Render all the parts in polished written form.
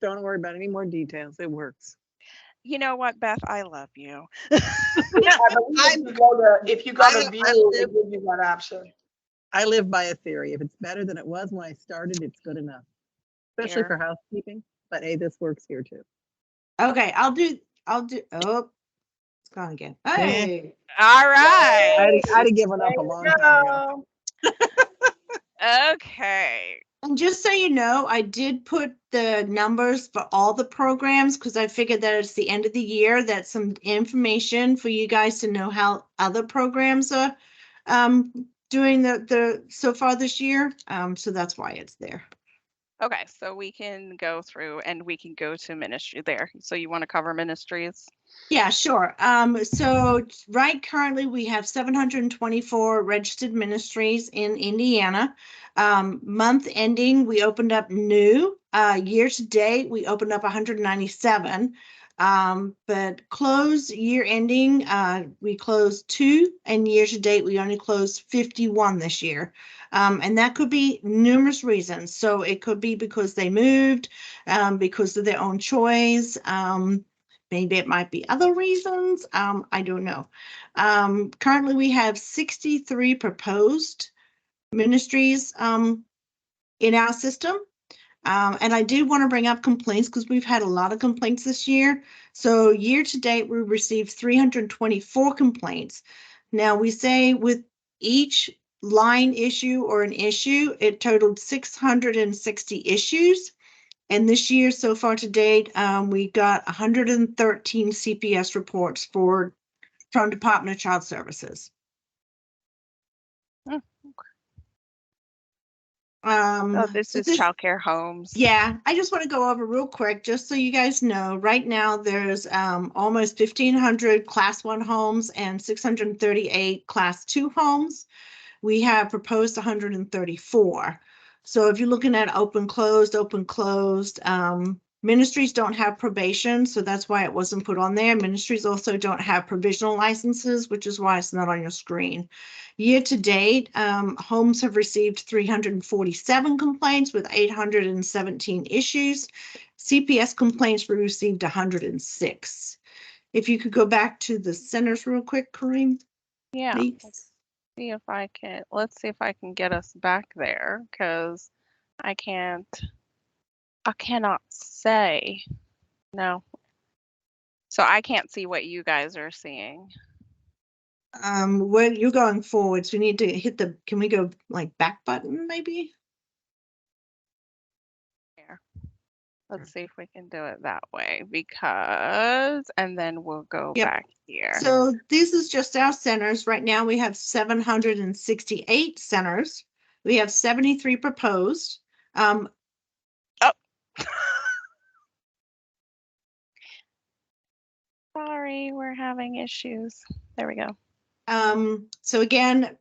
Don't worry about any more details. It works. You know what, Beth? I love you. I believe I if you go to I view, live it gives you that option. I live by a theory. If it's better than it was when I started, it's good enough, especially Here. for housekeeping. But hey, this works here too. Okay, oh, it's gone again. Eh, Hey. All right. I'd have given up There a you long time ago. go. Okay. And just so you know, I did put the numbers for all the programs because I figured that it's the end of the year. That's some information for you guys to know how other programs are doing the so far this year. So that's why it's there. Okay, so we can go through and we can go to ministry there. So you want to cover ministries? Yeah, sure. So right currently we have 724 registered ministries in Indiana. Month ending, we opened up new. Year to date, we opened up 197. But close year ending, we closed 2, and year to date, we only closed 51 this year. And that could be numerous reasons. So it could be because they moved, because of their own choice. Maybe it might be other reasons. I don't know. Currently, we have 63 proposed ministries in our system. And I do want to bring up complaints because we've had a lot of complaints this year. So year to date, we received 324 complaints. Now we say with each line issue or an issue, it totaled 660 issues. And this year, so far to date, we got 113 CPS reports from Department of Child Services. Oh, this So is childcare homes. Yeah, I just want to go over real quick, just so you guys know. Right now, there's almost 1,500 Class 1 homes and 638 Class 2 homes. We have proposed 134. So if you're looking at open, closed, ministries don't have probation, so that's why it wasn't put on there. Ministries also don't have provisional licenses, which is why it's not on your screen. Year to date, homes have received 347 complaints with 817 issues. CPS complaints were received 106. If you could go back to the centers real quick, Kareem. Yeah. Please. Let's see if I can get us back there because I cannot say. No. So I can't see what you guys are seeing. When you're going forwards, we need to hit can we go like back button maybe? Here. Let's see if we can do it that way and then we'll go back here. So this is just our centers. Right now we have 768 centers. We have 73 proposed. Oh. Sorry, we're having issues. There we go. So again,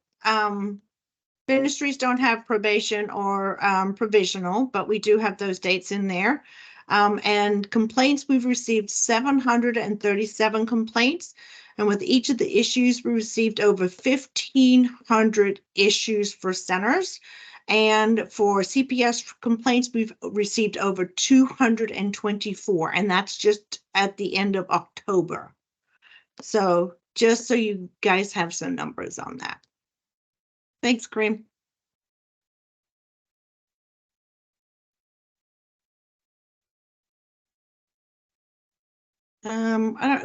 ministries don't have probation or provisional, but we do have those dates in there. And complaints, we've received 737 complaints. And with each of the issues, we received over 1,500 issues for centers. And for CPS complaints, we've received over 224, and that's just at the end of October. So just so you guys have some numbers on that. Thanks, Kareem.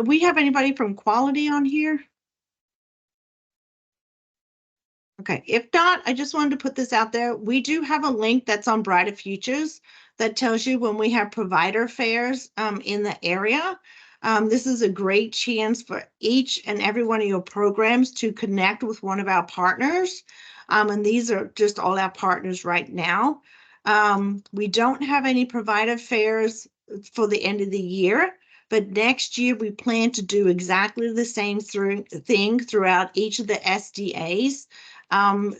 We have anybody from quality on here? Okay, if not, I just wanted to put this out there. We do have a link that's on Brighter Futures that tells you when we have provider fairs in the area. This is a great chance for each and every one of your programs to connect with one of our partners. And these are just all our partners right now. We don't have any provider fairs for the end of the year, but next year we plan to do exactly the same thing throughout each of the SDAs.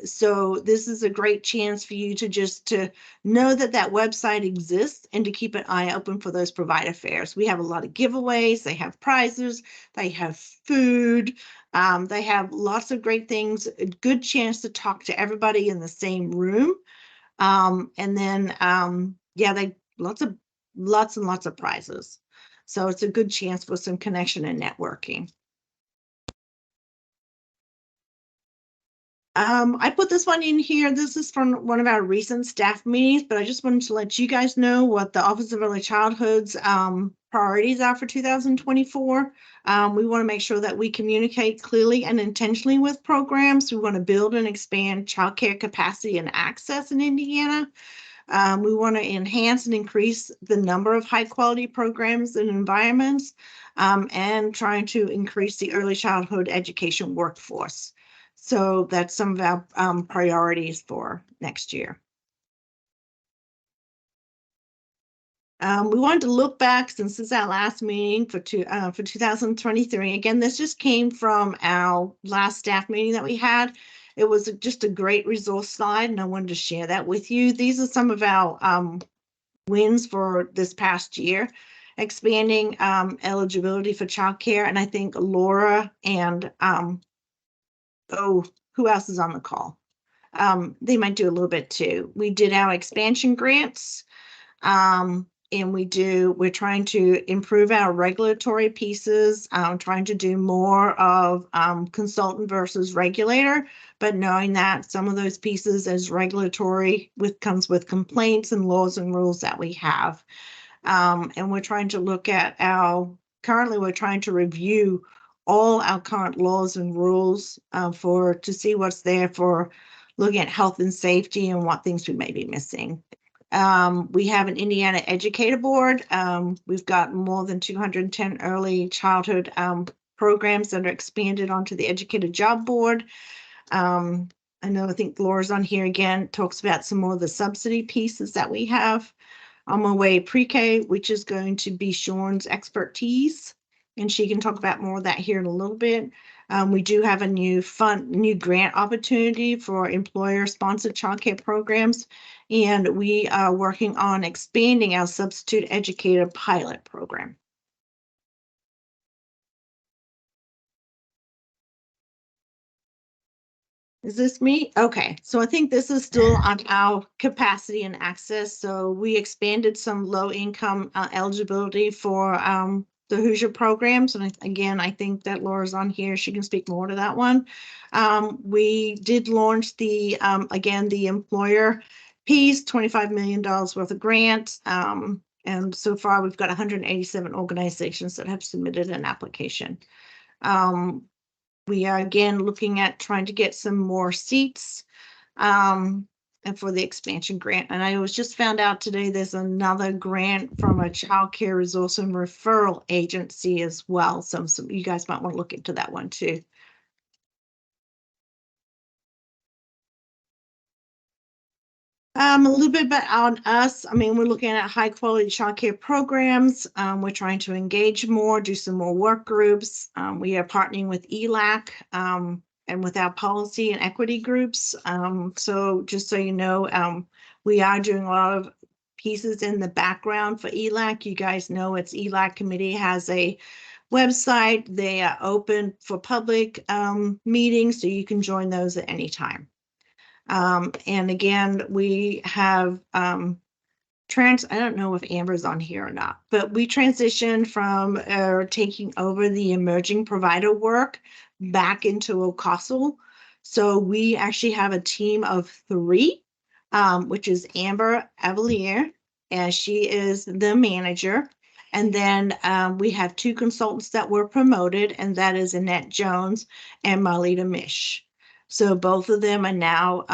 So this is a great chance for you to know that website exists and to keep an eye open for those provider fairs. We have a lot of giveaways, they have prizes, they have food, they have lots of great things, a good chance to talk to everybody in the same room. And then, yeah, lots of lots and lots of prizes. So it's a good chance for some connection and networking. I put this one in here. This is from one of our recent staff meetings, but I just wanted to let you guys know what the Office of Early Childhood's priorities are for 2024. We want to make sure that we communicate clearly and intentionally with programs. We want to build and expand childcare capacity and access in Indiana. We want to enhance and increase the number of high quality programs and environments, and trying to increase the early childhood education workforce. So that's some of our priorities for next year. We wanted to look back since this is our last meeting for 2023. Again, this just came from our last staff meeting that we had. It was just a great resource slide, and I wanted to share that with you. These are some of our wins for this past year. Expanding eligibility for childcare, and I think Laura and who else is on the call? They might do a little bit too. We did our expansion grants, and we're trying to improve our regulatory pieces, trying to do more of consultant versus regulator, but knowing that some of those pieces as regulatory comes with complaints and laws and rules that we have. And we're trying to look at currently we're trying to review all our current laws and rules to see what's there for looking at health and safety and what things we may be missing. We have an Indiana Educator Board. We've got more than 210 early childhood programs that are expanded onto the Educator Job Board. I think Laura's on here again, talks about some more of the subsidy pieces that we have. On my way pre-K, which is going to be Sean's expertise, and she can talk about more of that here in a little bit. We do have a new grant opportunity for employer-sponsored childcare programs, and we are working on expanding our substitute educator pilot program. Is this me? Okay, so I think this is still on our capacity and access. So we expanded some low-income eligibility for the Hoosier programs. And again, I think that Laura's on here. She can speak more to that one. We did launch again, the employer piece, $25 million worth of grants. And so far, we've got 187 organizations that have submitted an application. We are again looking at trying to get some more seats and for the expansion grant. And I was just found out today there's another grant from a child care resource and referral agency as well. So you guys might want to look into that one too. A little bit about on us. I mean, we're looking at high quality childcare programs. We're trying to engage more, do some more work groups. We are partnering with ELAC and with our policy and equity groups. So just so you know, we are doing a lot of pieces in the background for ELAC. You guys know it's ELAC committee has a website. They are open for public meetings, so you can join those at any time. And again, we have I don't know if Amber's on here or not, but we transitioned from taking over the emerging provider work back into OCOSL. So we actually have a team of 3, which is Amber Avalier, and she is the manager. And then we have 2 consultants that were promoted, and that is Annette Jones and Marlita Mish. So both of them are now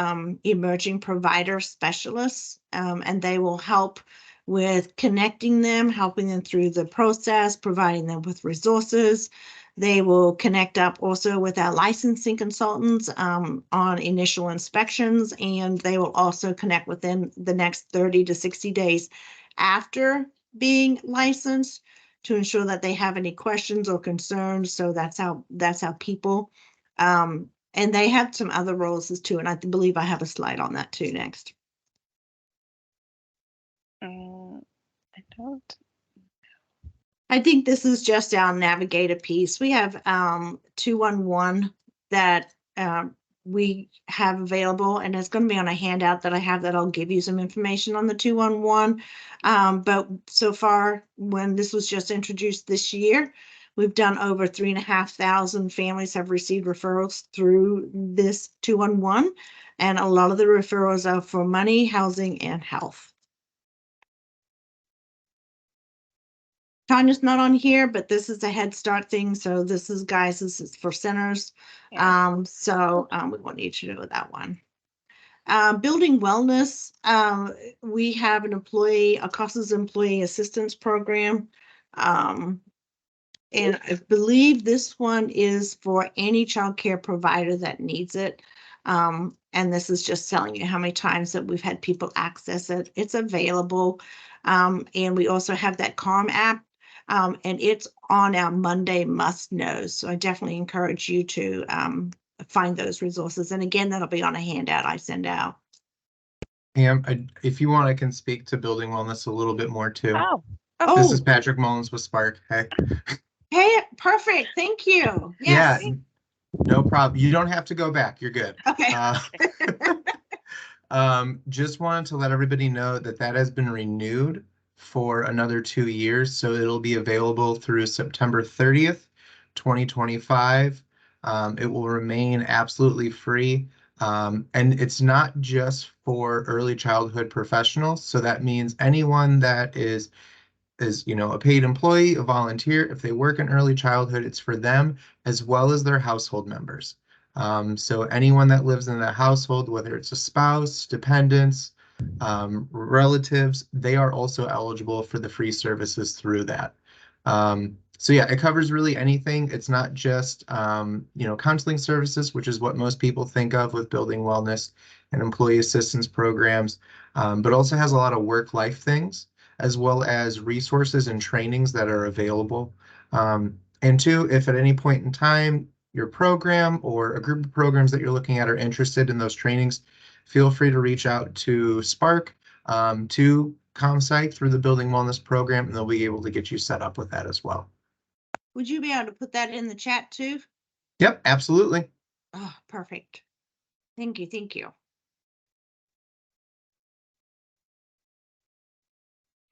emerging provider specialists, and they will help with connecting them, helping them through the process, providing them with resources. They will connect up also with our licensing consultants on initial inspections, and they will also connect within the next 30 to 60 days after being licensed to ensure that they have any questions or concerns. So that's how people. And they have some other roles as too, and I believe I have a slide on that too next. I don't. I think this is just our navigator piece. We have 211 that we have available, and it's going to be on a handout that I have that I'll give you some information on the 211. But so far, when this was just introduced this year, we've done over 3,500 families have received referrals through this 211. And a lot of the referrals are for money, housing, and health. Tanya's not on here, but this is a Head Start thing. So this is, guys, this is for centers. Yeah. We won't need you to know that one. Building wellness, we have an ACOSA's employee assistance program. And I believe this one is for any childcare provider that needs it. And this is just telling you how many times that we've had people access it. It's available. And we also have that Calm app. And it's on our Monday must knows. So I definitely encourage you to find those resources. And again, that'll be on a handout I send out. Pam, if you want, I can speak to building wellness a little bit more too. Oh, This is Patrick Mullins with Spark. Hey. Hey, perfect. Thank you. Yes. Yeah, no problem. You don't have to go back. You're good. Okay. Just wanted to let everybody know that that has been renewed for another 2 years. So it'll be available through September 30th, 2025. It will remain absolutely free. And it's not just for early childhood professionals. So that means anyone that is a paid employee, a volunteer, if they work in early childhood, it's for them as well as their household members. So anyone that lives in the household, whether it's a spouse, dependents, relatives, they are also eligible for the free services through that. So yeah, it covers really anything. It's not just, counseling services, which is what most people think of with building wellness and employee assistance programs, but also has a lot of work-life things, as well as resources and trainings that are available. And two, if at any point in time, your program or a group of programs that you're looking at are interested in those trainings, feel free to reach out to Spark, to ComPsych through the Building Wellness program, and they'll be able to get you set up with that as well. Would you be able to put that in the chat too? Yep, absolutely. Oh, perfect. Thank you. Thank you.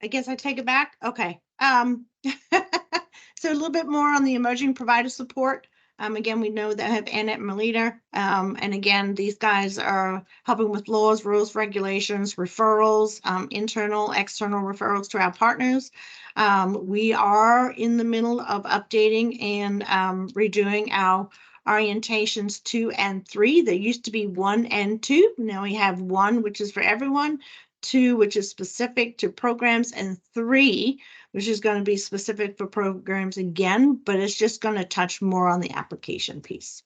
I guess I take it back. Okay. So a little bit more on the emerging provider support. Again, we know that I have Annette and Melita. And again, these guys are helping with laws, rules, regulations, referrals, internal, external referrals to our partners. We are in the middle of updating and redoing our orientations 2 and 3. There used to be 1 and 2. Now we have 1, which is for everyone, 2, which is specific to programs, and 3, which is going to be specific for programs again, but it's just going to touch more on the application piece.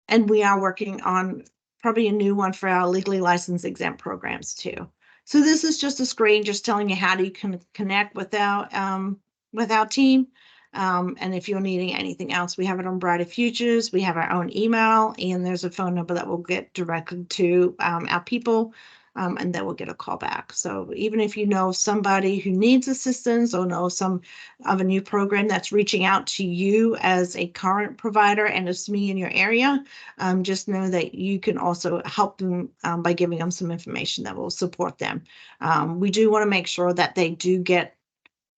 And we are working on probably a new one for our legally licensed exempt programs too. So this is just a screen just telling you how do you connect with our team. And if you're needing anything else, we have it on Brighter Futures. We have our own email, and there's a phone number that will get directly to our people, and then we'll get a call back. So even if you know somebody who needs assistance or know some of a new program that's reaching out to you as a current provider and it's me in your area, just know that you can also help them by giving them some information that will support them. We do want to make sure that they do get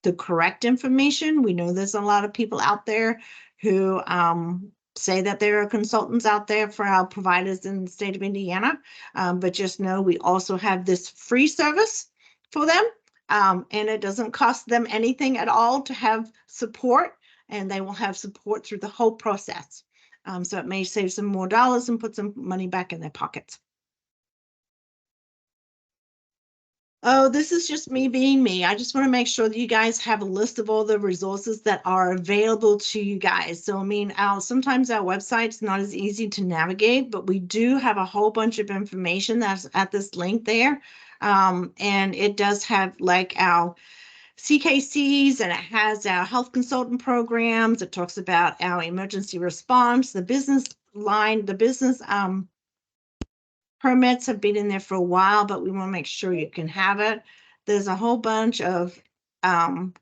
the correct information. We know there's a lot of people out there who say that there are consultants out there for our providers in the state of Indiana, but just know we also have this free service for them, and it doesn't cost them anything at all to have support, and they will have support through the whole process. So it may save some more dollars and put some money back in their pockets. Oh, this is just me being me. I just want to make sure that you guys have a list of all the resources that are available to you guys. So, I mean, sometimes our website's not as easy to navigate, but we do have a whole bunch of information that's at this link there. And it does have like our CKCs, and it has our health consultant programs. It talks about our emergency response, the business line, the business permits have been in there for a while, but we want to make sure you can have it. There's a whole bunch of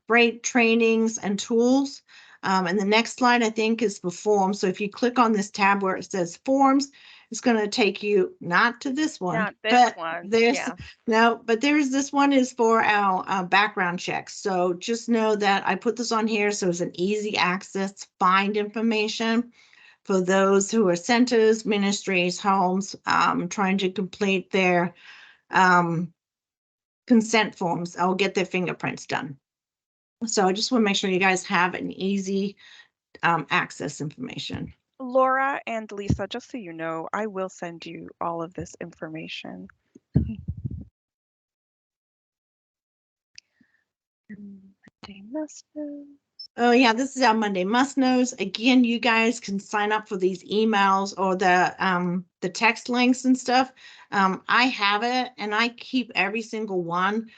great trainings and tools And the next slide, I think, is for forms. So if you click on this tab where it says forms, it's going to take you not to this one, Not this but one, there's yeah. no, but there's this one is for our background checks. So just know that I put this on here so it's an easy access, find information for those who are centers, ministries, homes, trying to complete their consent forms. I'll get their fingerprints done. So I just want to make sure you guys have an easy access information. Laura and Lisa, just so you know, I will send you all of this information. Monday must know. Oh yeah, this is our Monday must knows. Again, you guys can sign up for these emails or the text links and stuff. I have it and I keep every single one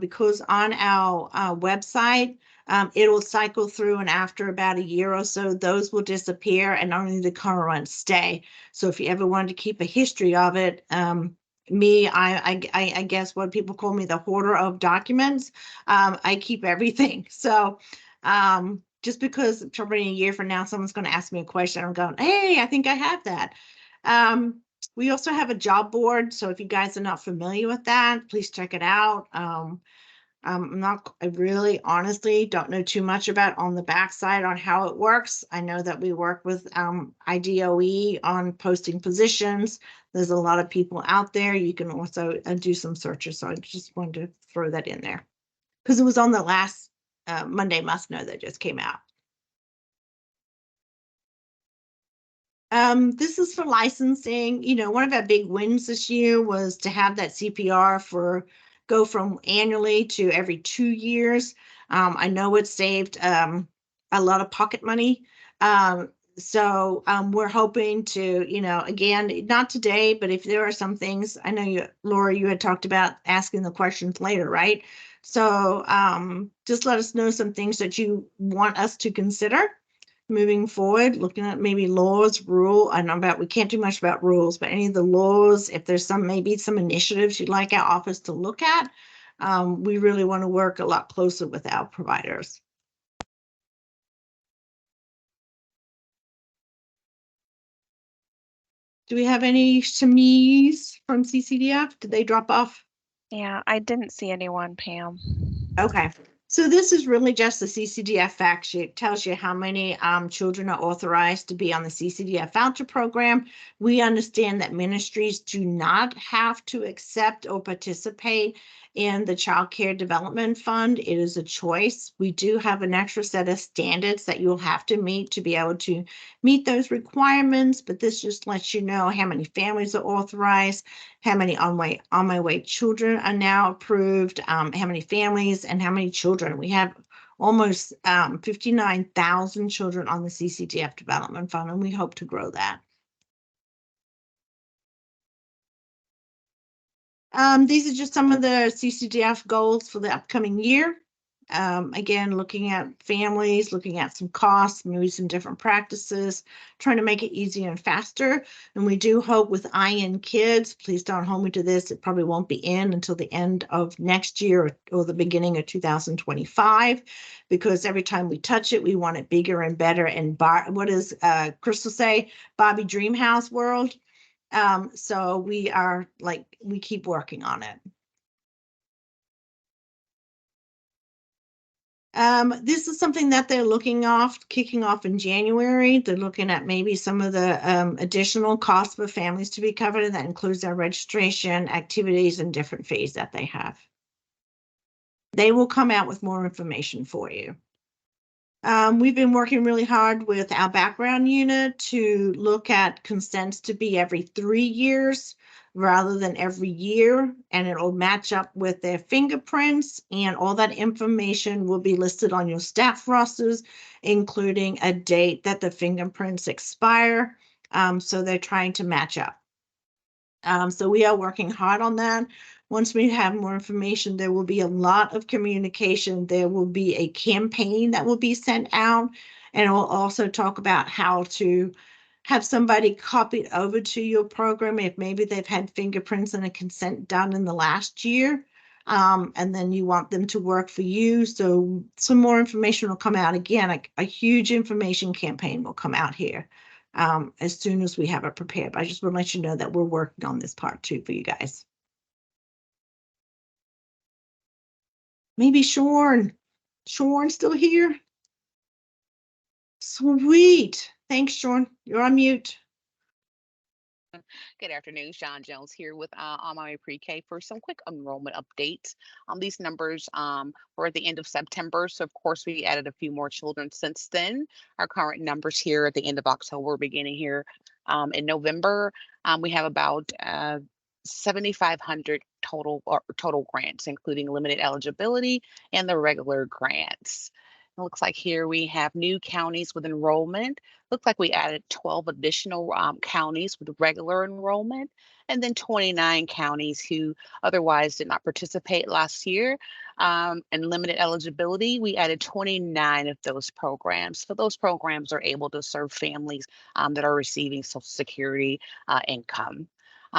because on our website, it'll cycle through, and after about a year or so, those will disappear and only the current ones stay. So if you ever wanted to keep a history of it, I guess what people call me the hoarder of documents. I keep everything. So just because probably a year from now, someone's going to ask me a question, I'm going, hey, I think I have that. We also have a job board. So if you guys are not familiar with that, please check it out. I really honestly don't know too much about on the backside on how it works. I know that we work with IDOE on posting positions. There's a lot of people out there. You can also do some searches. So I just wanted to throw that in there because it was on the last Monday must know that just came out. This is for licensing. You know, one of our big wins this year was to have that CPR go from annually to every 2 years. I know it saved a lot of pocket money. So we're hoping to, you know, again, not today, but if there are some things, I know you, Laura, you had talked about asking the questions later, right? So just let us know some things that you want us to consider moving forward, looking at maybe laws, I know about, we can't do much about rules, but any of the laws, if there's maybe some initiatives you'd like our office to look at, we really want to work a lot closer with our providers. Do we have any SMEs from CCDF? Did they drop off? Yeah, I didn't see anyone, Pam. Okay. So this is really just the CCDF fact sheet. It tells you how many children are authorized to be on the CCDF voucher program. We understand that ministries do not have to accept or participate in the Child Care Development Fund. It is a choice. We do have an extra set of standards that you'll have to meet to be able to meet those requirements, but this just lets you know how many families are authorized, how many on my way children are now approved, how many families and how many children. We have almost 59,000 children on the CCDF Development Fund, and we hope to grow that. These are just some of the CCDF goals for the upcoming year. Again, looking at families, looking at some costs, maybe some different practices, trying to make it easier and faster. And we do hope with IN Kids, please don't hold me to this, it probably won't be in until the end of next year or the beginning of 2025, because every time we touch it, we want it bigger and better. And what does Crystal say? Bobby Dreamhouse world. So we keep working on it. This is something that they're kicking off in January. They're looking at maybe some of the additional costs for families to be covered, and that includes their registration, activities, and different fees that they have. They will come out with more information for you. We've been working really hard with our background unit to look at consents to be every 3 years rather than every year, and it'll match up with their fingerprints, and all that information will be listed on your staff rosters, including a date that the fingerprints expire. So they're trying to match up. So we are working hard on that. Once we have more information, there will be a lot of communication. There will be a campaign that will be sent out, and it will also talk about how to have somebody copied over to your program if maybe they've had fingerprints and a consent done in the last year. and then you want them to work for you. So some more information will come out. Again, a huge information campaign will come out here as soon as we have it prepared. But I just want to let you know that we're working on this part too for you guys. Maybe Shorn. Shorn still here? Sweet. Thanks, Shorn. You're on mute. Good afternoon, Sean Jones here with On My Way Pre-K for some quick enrollment updates. These numbers were at the end of September, so of course we added a few more children since then. Our current numbers here at the end of October, beginning here in November, we have about 7,500 total grants, including limited eligibility and the regular grants. It looks like here we have new counties with enrollment. Looks like we added 12 additional counties with regular enrollment, and then 29 counties who otherwise did not participate last year. And limited eligibility, we added 29 of those programs. So those programs are able to serve families that are receiving Social Security income.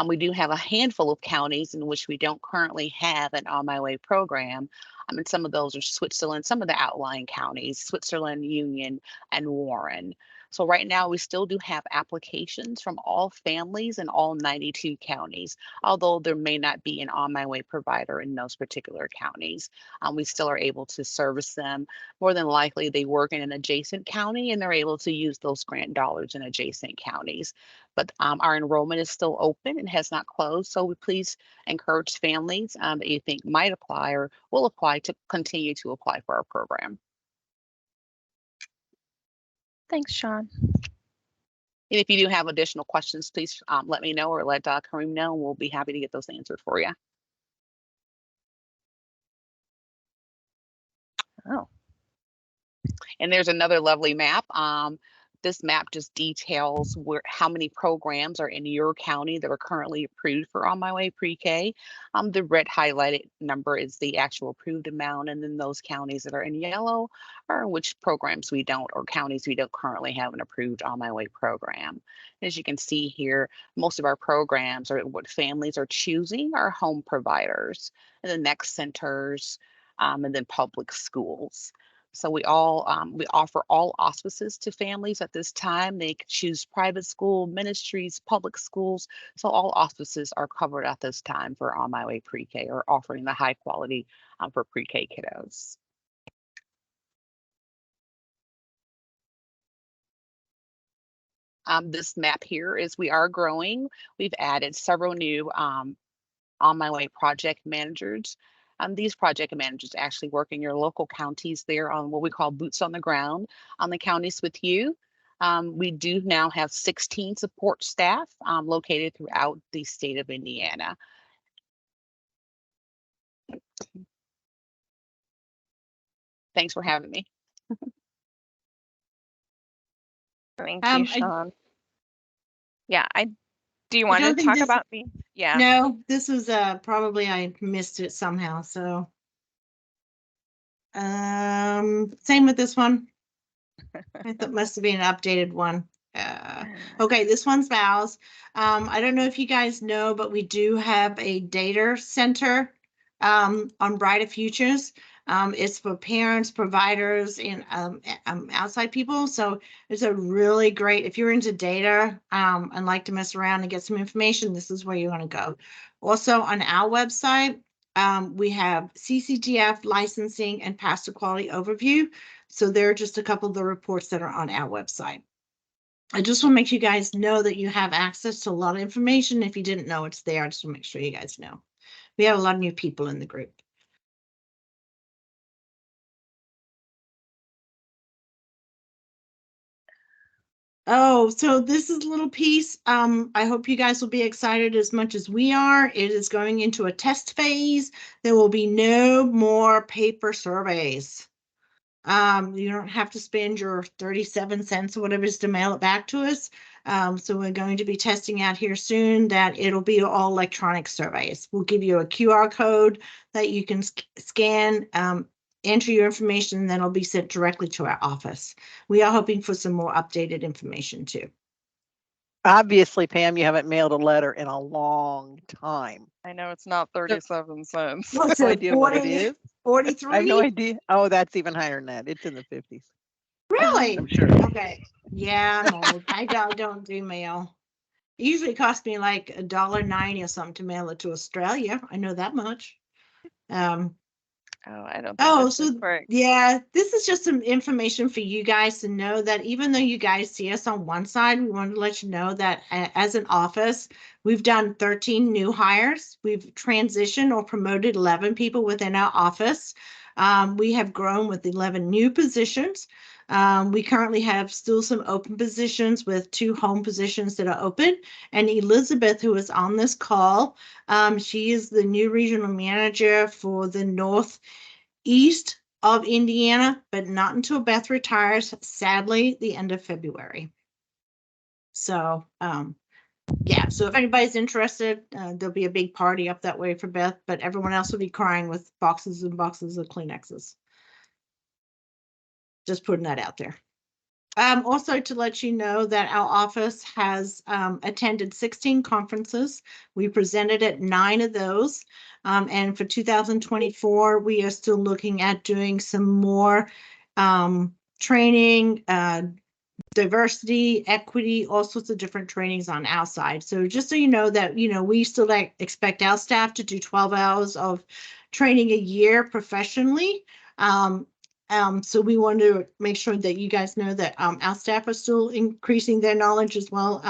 We do have a handful of counties in which we don't currently have an On My Way program. And some of those are Switzerland, some of the outlying counties, Switzerland, Union, and Warren. So right now we still do have applications from all families in all 92 counties, although there may not be an On My Way provider in those particular counties. We still are able to service them. More than likely they work in an adjacent county and they're able to use those grant dollars in adjacent counties. But our enrollment is still open and has not closed. So we please encourage families that you think might apply or will apply to continue to apply for our program. Thanks, Sean. And if you do have additional questions, please let me know or let Kareem know, and we'll be happy to get those answered for you. Oh, And there's another lovely map. This map just details how many programs are in your county that are currently approved for On My Way Pre-K. The red highlighted number is the actual approved amount, and then those counties that are in yellow are which programs we don't, or counties we don't currently have an approved On My Way program. As you can see here, most of our programs are what families are choosing are home providers, and the next centers, and then public schools. So we offer all auspices to families at this time. They can choose private school, ministries, public schools. So all auspices are covered at this time for On My Way Pre-K, or offering the high quality for pre-K kiddos. This map here is we are growing. We've added several new On My Way project managers. These project managers actually work in your local counties there on what we call boots on the ground on the counties with you. We do now have 16 support staff located throughout the state of Indiana. Thanks for having me. thank you, Sean. Do you want don't to think talk this- about me? Yeah. No, this was probably I missed it somehow. So same with this one. I thought must have been an updated one. Okay, this one's Val's. I don't know if you guys know, but we do have a data center on Brighter Futures. It's for parents, providers, and outside people. So it's a really great, if you're into data and like to mess around and get some information, this is where you want to go. Also on our website, we have CCTF licensing and pastor quality overview. So there are just a couple of the reports that are on our website. I just want to make you guys know that you have access to a lot of information. If you didn't know it's there, I just want to make sure you guys know. We have a lot of new people in the group. Oh, so this is a little piece. I hope you guys will be excited as much as we are. It is going into a test phase. There will be no more paper surveys. You don't have to spend your 37 cents or whatever it is to mail it back to us. So we're going to be testing out here soon that it'll be all electronic surveys. We'll give you a QR code that you can scan, enter your information, and then it'll be sent directly to our office. We are hoping for some more updated information too. Obviously, Pam, you haven't mailed a letter in a long time. I know it's not 37 cents. What's No it, idea what it is. I have no 43? idea. Oh, that's even higher than that. It's in the 50s. Really? I'm sure. Okay. Yeah, I'm old. I don't do mail. It usually costs me like $1.90 or something to mail it to Australia. I know that much. Oh, I don't think Oh, this is so correct. yeah, this is just some information for you guys to know that even though you guys see us on one side, we want to let you know that as an office, we've done 13 new hires. We've transitioned or promoted 11 people within our office. We have grown with 11 new positions. We currently have still some open positions with 2 home positions that are open. And Elizabeth, who is on this call, she is the new regional manager for the northeast of Indiana, but not until Beth retires, sadly, the end of February. So, yeah, so if anybody's interested, there'll be a big party up that way for Beth, but everyone else will be crying with boxes and boxes of Kleenexes. Just putting that out there. Also to let you know that our office has attended 16 conferences. We presented at 9 of those. And for 2024, we are still looking at doing some more training, diversity, equity, all sorts of different trainings on our side. So just so you know that, we still expect our staff to do 12 hours of training a year professionally. So we want to make sure that you guys know that our staff are still increasing their knowledge as well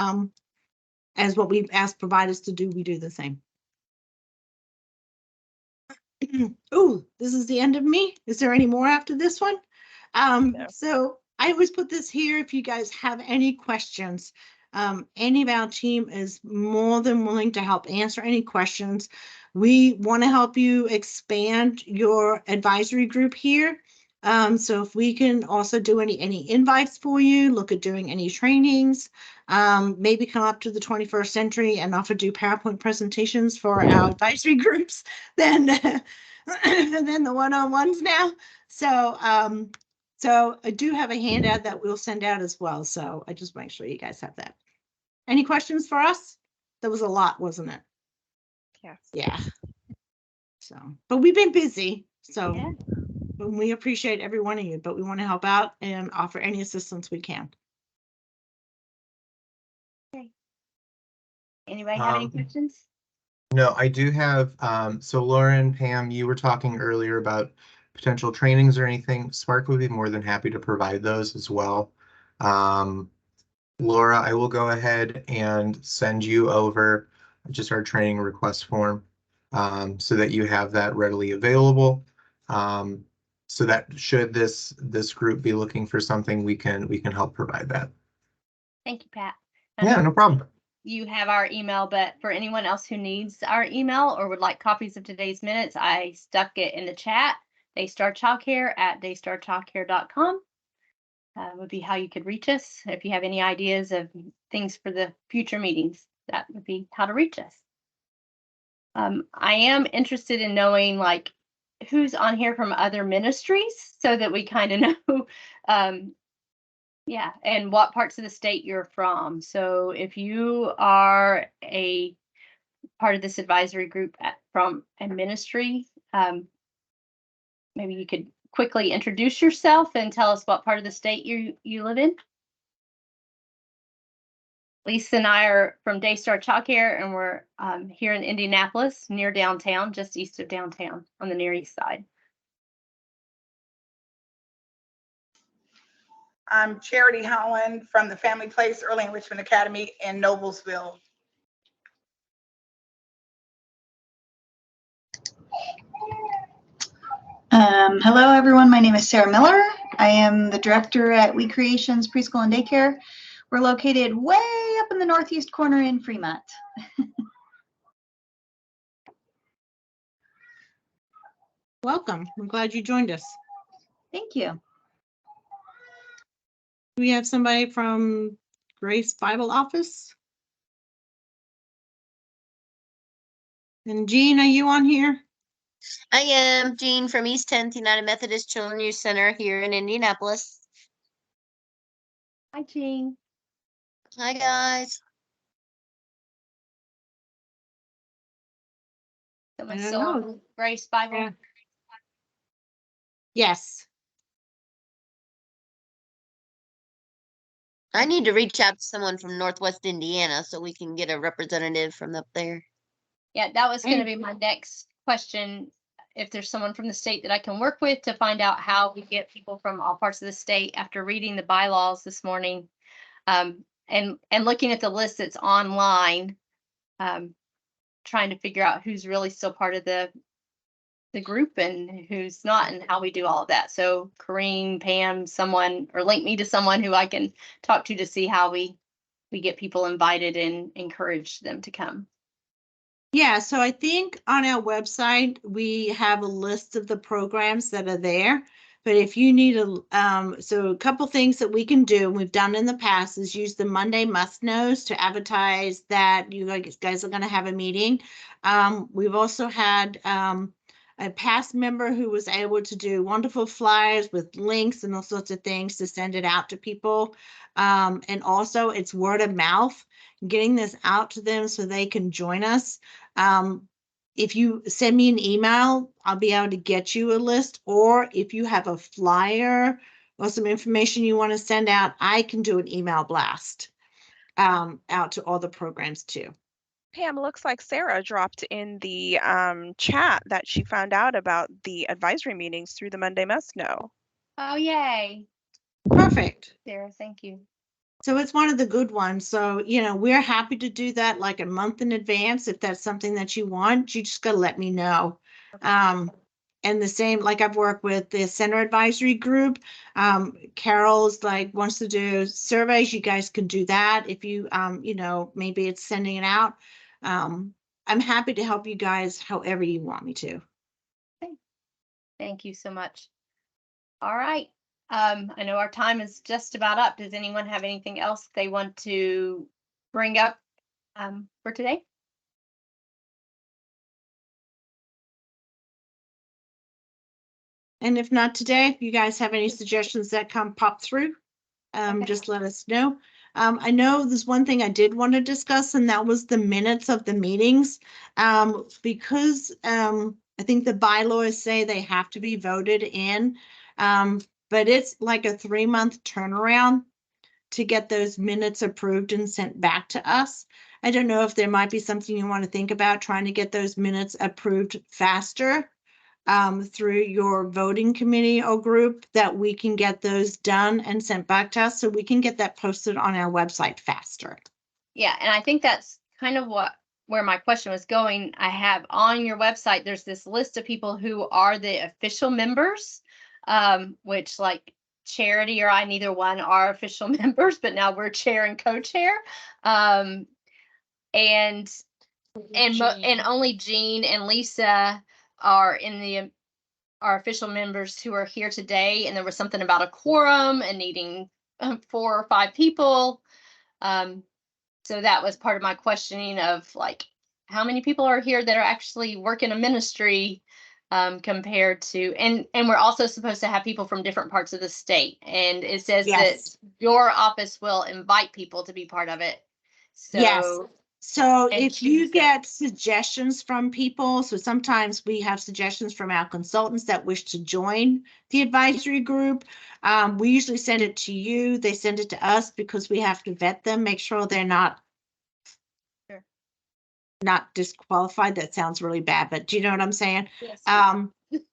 as what we've asked providers to do. We do the same. Oh, this is the end of me. Is there any more after this one? No. So I always put this here if you guys have any questions. Any of our team is more than willing to help answer any questions. We want to help you expand your advisory group here. So if we can also do any invites for you, look at doing any trainings, maybe come up to the 21st century and offer do PowerPoint presentations for our advisory groups, then the one-on-ones now. So so I do have a handout that we'll send out as well. So I just make sure you guys have that. Any questions for us? That was a lot, wasn't it? Yes. Yeah. So, but we've been busy. So Yeah. we appreciate every one of you, but we want to help out and offer any assistance we can. Anybody have any questions? No, I do have, so Lauren, Pam, you were talking earlier about potential trainings or anything. Spark would be more than happy to provide those as well. Laura, I will go ahead and send you over just our training request form so that you have that readily available. So that should this group be looking for something, we can help provide that. Thank you, Pat. Yeah, no problem. You have our email, but for anyone else who needs our email or would like copies of today's minutes, I stuck it in the chat. Daystar Childcare at daystarchildcare.com would be how you could reach us. If you have any ideas of things for the future meetings, that would be how to reach us. I am interested in knowing like who's on here from other ministries so that we kind of know yeah, and what parts of the state you're from. So if you are a part of this advisory group from a ministry, maybe you could quickly introduce yourself and tell us what part of the state you live in. Lisa and I are from Daystar Childcare, and we're here in Indianapolis, near downtown, just east of downtown on the Near East Side. I'm Charity Holland from the Family Place Early Enrichment Academy in Noblesville. Hello, everyone. My name is Sarah Miller. I am the director at We Creations Preschool and Daycare. We're located way up in the northeast corner in Fremont. Welcome. I'm glad you joined us. Thank you. Do we have somebody from Grace Bible Office? And Jean, are you on here? I am Jean from East 10th United Methodist Children's Youth Center here in Indianapolis. Hi, Jean. Hi, guys. Someone don't still know. on Grace Bible? Yeah. Yes. I need to reach out to someone from Northwest Indiana so we can get a representative from up there. Yeah, that was gonna Hey. be my next question. If there's someone from the state that I can work with to find out how we get people from all parts of the state after reading the bylaws this morning. And looking at the list that's online, trying to figure out who's really still part of the group and who's not and how we do all of that. So Corrine, Pam, someone, or link me to someone who I can talk to see how we get people invited and encourage them to come. Yeah, so I think on our website, we have a list of the programs that are there. But if you need so a couple things that we can do, and we've done in the past, is use the Monday must knows to advertise that you guys are going to have a meeting. We've also had a past member who was able to do wonderful flyers with links and all sorts of things to send it out to people. And also it's word of mouth, getting this out to them so they can join us. If you send me an email, I'll be able to get you a list, or if you have a flyer or some information you want to send out, I can do an email blast out to all the programs too. Pam, looks like Sarah dropped in the chat that she found out about the advisory meetings through the Monday Must Know. Oh, yay. Perfect. Sarah, thank you. So it's one of the good ones. So, we're happy to do that like a month in advance. If that's something that you want, you just got to let me know. And the same, like I've worked with the Center Advisory Group. Carol's wants to do surveys. You guys can do that. If you, maybe it's sending it out. I'm happy to help you guys however you want me to. Okay. Thank you so much. All right. I know our time is just about up. Does anyone have anything else they want to bring up for today? And if not today, if you guys have any suggestions that come pop through, Okay. just let us know. I know there's one thing I did want to discuss, and that was the minutes of the meetings. Because I think the bylaws say they have to be voted in, but it's like a 3-month turnaround to get those minutes approved and sent back to us. I don't know if there might be something you want to think about, trying to get those minutes approved faster through your voting committee or group, that we can get those done and sent back to us so we can get that posted on our website faster. Yeah, and I think that's kind of where my question was going. I have on your website, there's this list of people who are the official members, which like Charity or I, neither one are official members, but now we're chair and co-chair. And only Jean and Lisa are in our official members who are here today. And there was something about a quorum and needing 4 or 5 people. So that was part of my questioning of how many people are here that are actually working a ministry compared to, and we're also supposed to have people from different parts of the state. And it says that your office will invite people to be part of it. So yes. So if you get suggestions from people, so sometimes we have suggestions from our consultants that wish to join the advisory group. We usually send it to you. They send it to us because we have to vet them, make sure they're not disqualified. That sounds really bad, but do you know what I'm saying? Yes.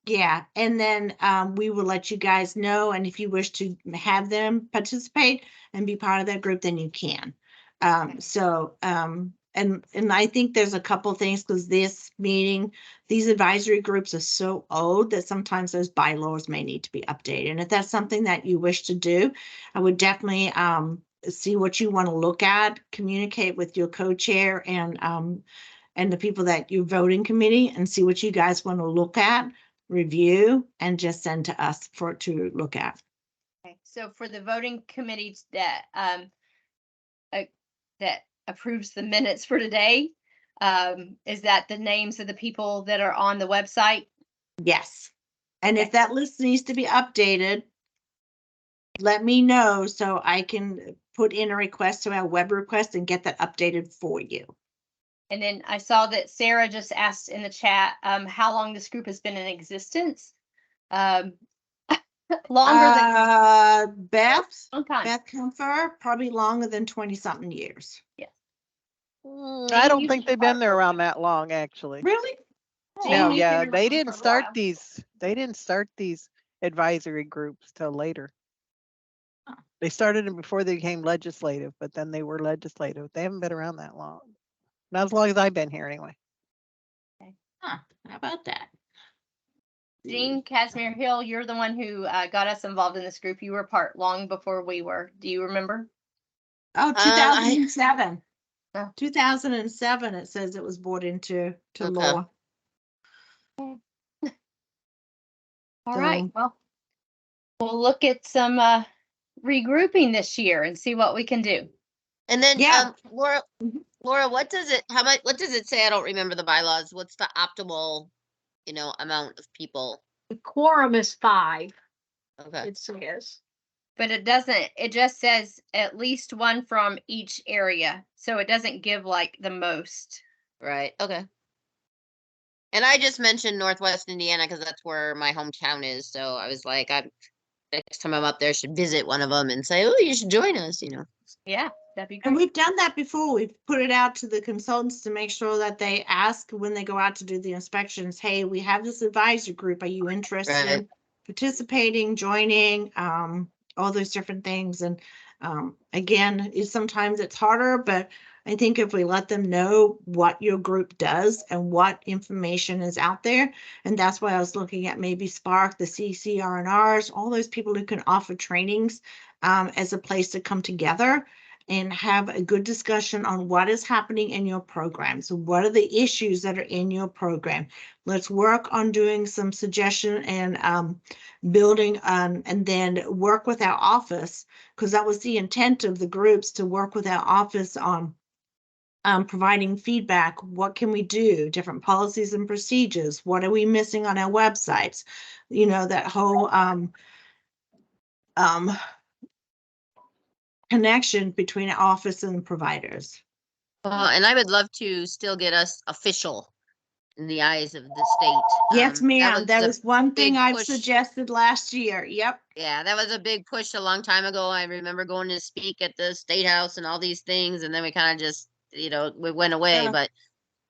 Yeah. And then we will let you guys know. And if you wish to have them participate and be part of that group, then you can. And I think there's a couple things, because these advisory groups are so old that sometimes those bylaws may need to be updated. And if that's something that you wish to do, I would definitely see what you want to look at, communicate with your co-chair and the people that your voting committee, and see what you guys want to look at, review, and just send to us to look at. Okay. So for the voting committee that approves the minutes for today, is that the names of the people that are on the website? Yes. And if that list needs to be updated, let me know so I can put in a request to our web request and get that updated for you. And then I saw that Sarah just asked in the chat how long this group has been in existence. Longer than Beth, long time. Beth Comfer, probably longer than 20-something years. Yes. I don't you think should they've been there around that long, actually. Really? Jane, No, you've yeah, been they around didn't for a start while. these advisory groups till later. Huh. They started them before they became legislative, but then they were legislative. They haven't been around that long. Not as long as I've been here anyway. Huh, how about that? Jean Casimir Hill, you're the one who got us involved in this group. You were part long before we were. Do you remember? Oh, 2007. Oh. 2007, it says it was brought into law. All right. Well, we'll look at some regrouping this year and see what we can do. And then, Yeah. Laura, what does it say? I don't remember the bylaws. What's the optimal, amount of people? The quorum is 5, Okay. it says. But it doesn't, it just says at least one from each area. So it doesn't give like the most. Right. Okay. And I just mentioned Northwest Indiana because that's where my hometown is. So I was like, next time I'm up there, I should visit one of them and say, "Oh, you should join us." Yeah, that'd be great. And we've done that before. We've put it out to the consultants to make sure that they ask when they go out to do the inspections, hey, we have this advisory group. Are you interested in participating, joining, all those different things? And again, sometimes it's harder, but I think if we let them know what your group does and what information is out there, and that's why I was looking at maybe Spark, the CCRNRs, all those people who can offer trainings as a place to come together and have a good discussion on what is happening in your program. So what are the issues that are in your program? Let's work on doing some suggestion and building and then work with our office, because that was the intent of the groups, to work with our office on providing feedback. What can we do? Different policies and procedures. What are we missing on our websites? That whole connection between office and providers. And I would love to still get us official in the eyes of the state. Yes, ma'am. That was one thing I've push. suggested last year. Yep. Yeah, that was a big push a long time ago. I remember going to speak at the State House and all these things, and then we kind of just, we went away. Yeah.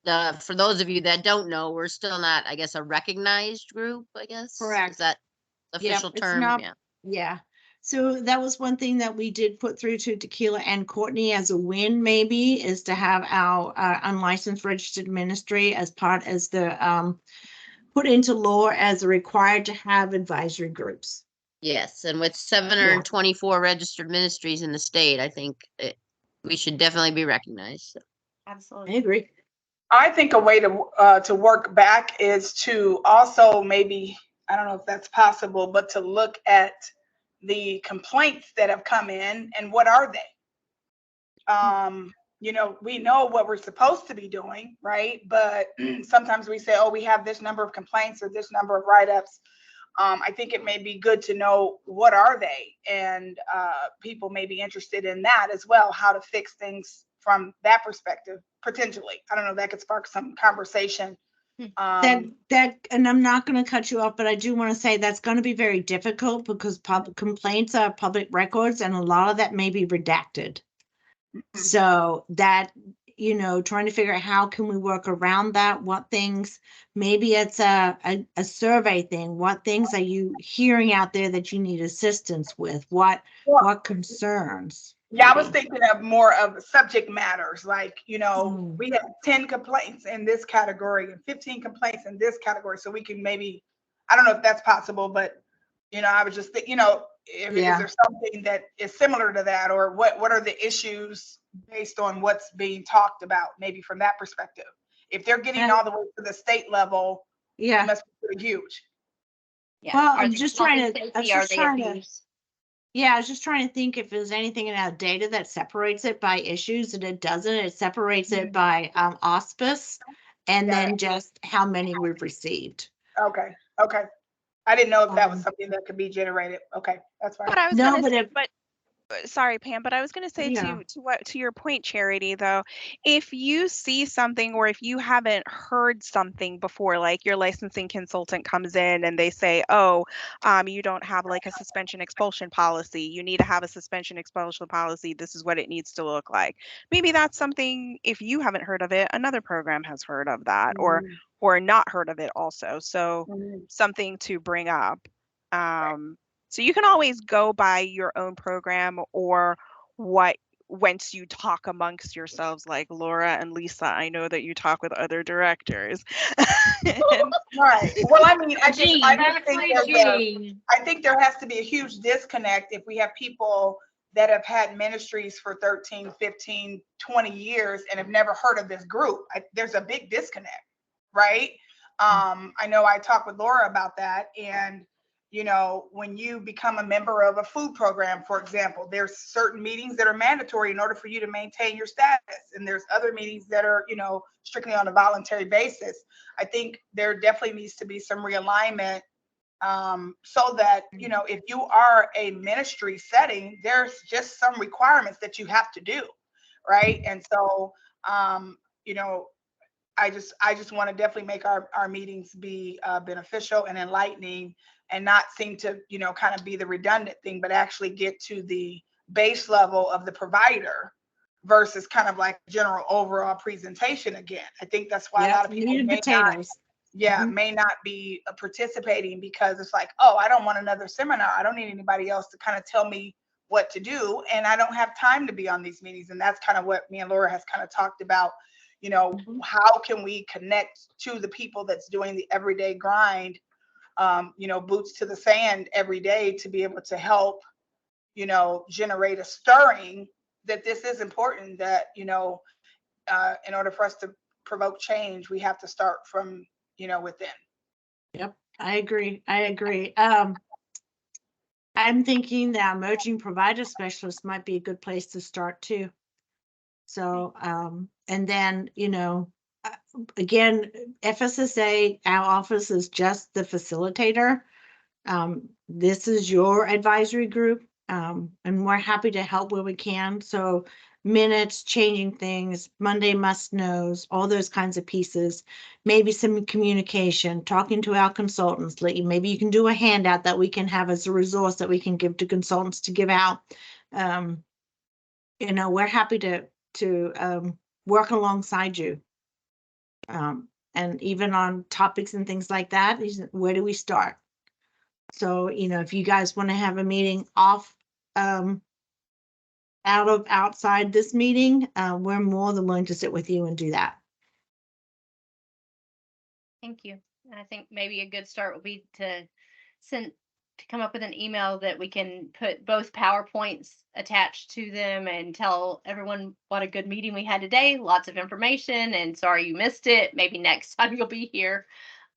But for those of you that don't know, we're still not, I guess, a recognized group, I guess. Correct. Is that official it's term? not- Yeah. Yeah. So that was one thing that we did put through to Tequila and Courtney as a win, maybe, is to have our unlicensed registered ministry as the put into law as required to have advisory groups. Yes, and with 724 registered ministries in the state, I think we should definitely be recognized. So. Absolutely. I agree. I think a way to work back is to also maybe, I don't know if that's possible, but to look at the complaints that have come in and what are they? We know what we're supposed to be doing, right? But sometimes we say, oh, we have this number of complaints or this number of write-ups. I think it may be good to know what are they, and people may be interested in that as well, how to fix things from that perspective, potentially. I don't know, that could spark some conversation. That and I'm not going to cut you off, but I do want to say that's going to be very difficult because public complaints are public records, and a lot of that may be redacted. So that, trying to figure out how can we work around that, what things, maybe it's a survey thing. What things are you hearing out there that you need assistance with? What concerns? Yeah, I was thinking of more of subject matters, like, we have 10 complaints in this category and 15 complaints in this category. So we can maybe, I don't know if that's possible, but, I was just thinking, is there something that is similar to that, or what are the issues based on what's being talked about, maybe from that perspective? If they're getting all the way to the state level, it must be pretty huge. Yeah. Well, I was just trying to think if there's anything in our data that separates it by issues, and it doesn't. It separates it by auspice, and then just how many we've received. Okay. I didn't know if that was something that could be generated. Okay, that's fine. But I was No, gonna but say, if- but Sorry, Pam, but I was going to say Yeah. to your point, Charity, though, if you see something or if you haven't heard something before, like your licensing consultant comes in and they say, oh, you don't have like a suspension expulsion policy. You need to have a suspension expulsion policy. This is what it needs to look like. Maybe that's something, if you haven't heard of it, another program has heard of that or not heard of it also. So something to bring up. So you can always go by your own program or what once you talk amongst yourselves, like Laura and Lisa, I know that you talk with other directors. And- Right. Well, I mean, I just think Exactly, Jean. I think there has to be a huge disconnect if we have people that have had ministries for 13, 15, 20 years and have never heard of this group. There's a big disconnect, right? I know I talked with Laura about that, and you know, when you become a member of a food program, for example, there's certain meetings that are mandatory in order for you to maintain your status. And there's other meetings that are, you know, strictly on a voluntary basis. I think there definitely needs to be some realignment so that, you know, if you are a ministry setting, there's just some requirements that you have to do, right? And so, you know, I just want to definitely make our meetings be beneficial and enlightening, and not seem to, you know, kind of be the redundant thing, but actually get to the base level of the provider versus kind of like general overall presentation again. I think that's why a lot of people may not be participating, because it's like, oh, I don't want another seminar. I don't need anybody else to kind of tell me what to do, and I don't have time to be on these meetings. And that's kind of what me and Laura has kind of talked about. You know, how can we connect to the people that's doing the everyday grind, you know, boots to the sand every day, to be able to help, you know, generate a stirring that this is important, that, you know, in order for us to provoke change, we have to start from, you know, within. Yep, I agree. I'm thinking that emerging provider specialist might be a good place to start too. So, and then, you know, again, FSSA, our office is just the facilitator. This is your advisory group, and we're happy to help where we can. So minutes, changing things, Monday must knows, all those kinds of pieces, maybe some communication, talking to our consultants. Maybe you can do a handout that we can have as a resource that we can give to consultants to give out. You know, we're happy to work alongside you. And even on topics and things like that, where do we start? So, you know, if you guys want to have a meeting off, outside this meeting, we're more than willing to sit with you and do that. Thank you. I think maybe a good start would be to come up with an email that we can put both PowerPoints attached to them and tell everyone what a good meeting we had today. Lots of information, and sorry you missed it. Maybe next time you'll be here,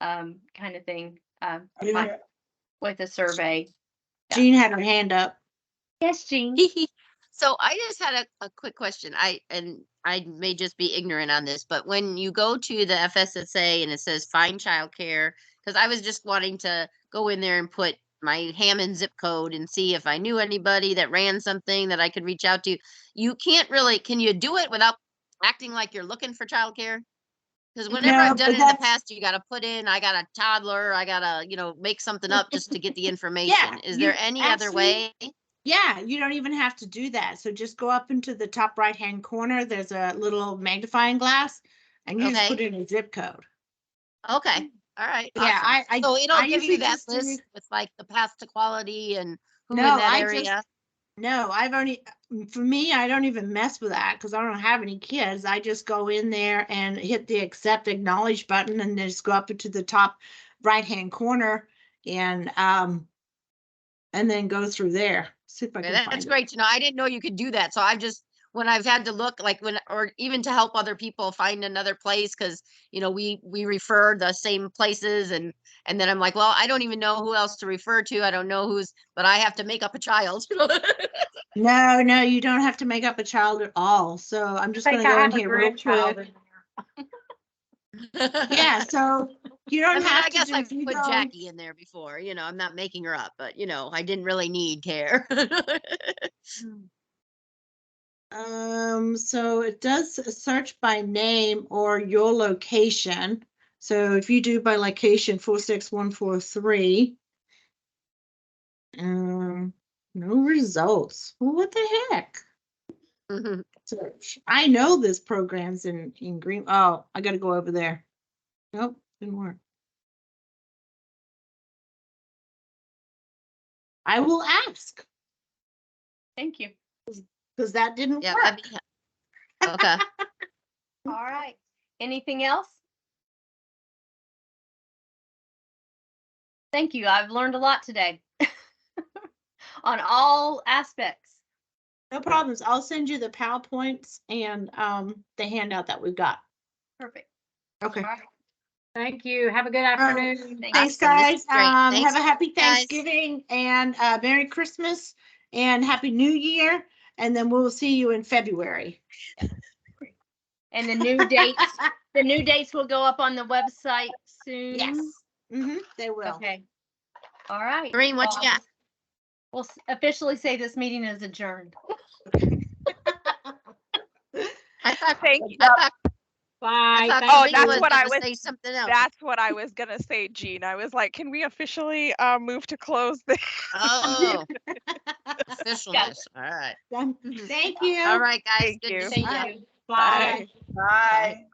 kind of thing. With a survey. Jean had her hand up. Yes, Jean. So I just had a quick question. I may just be ignorant on this, but when you go to the FSSA and it says find childcare, because I was just wanting to go in there and put my Hammond zip code and see if I knew anybody that ran something that I could reach out to. You can't really, can you do it without acting like you're looking for childcare? Because whenever I've done it in the past, you got to put in, I got a toddler, I got to, you know, make something up just to get the information. Is there any other way? Yeah, you don't even have to do that. So just go up into the top right-hand corner. There's a little magnifying glass, and you just put in a zip code. Okay. All right. Yeah, awesome. So it'll give you that list with like the path to quality and who in that area. For me, I don't even mess with that because I don't have any kids. I just go in there and hit the accept acknowledge button and then just go up into the top right-hand corner and then go through there. See if I can find That's great to know. I didn't know you could do that. So I've just, when I've had to look like or even to help other people find another place, because, you know, we refer the same places and then I'm like, well, I don't even know who else to refer to. I don't know but I have to make up a child. No, you don't have to make up a child at all. So I'm just going to go in here real quick. Yeah, so You I don't mean, have I to guess I if you put don't- Jackie in there before, I'm not making her up, but I didn't really need care. So it does a search by name or your location. So if you do by location 46143, no results. Well, what the heck? Search. I know this program's in green. Oh, I gotta go over there. Nope, didn't work. I will ask Thank you. because that didn't Yeah, work. that'd be okay. All right. Anything else? Thank you. I've learned a lot today on all aspects. No problems. I'll send you the PowerPoints and the handout that we've got. Perfect. Okay. All right. Thank you. Have a good afternoon. Thank Thanks, Awesome. This guys. is great. Thanks, Have a happy guys. Thanksgiving and Merry Christmas and Happy New Year. And then we'll see you in February. And the new dates will go up on the website soon. Yes. They will. Okay. All right. Doreen, what you got? We'll officially say this meeting is adjourned. I thought, Thank you. I thought, Bye. I thought Thank Oh, Doreen that's was what I gonna was- say something else. That's what I was gonna say, Jean. I was like, can we officially move to close this? Oh, officialness. All right. Thank you. All right, guys. Thank Good you. to see you. you. Bye. Bye.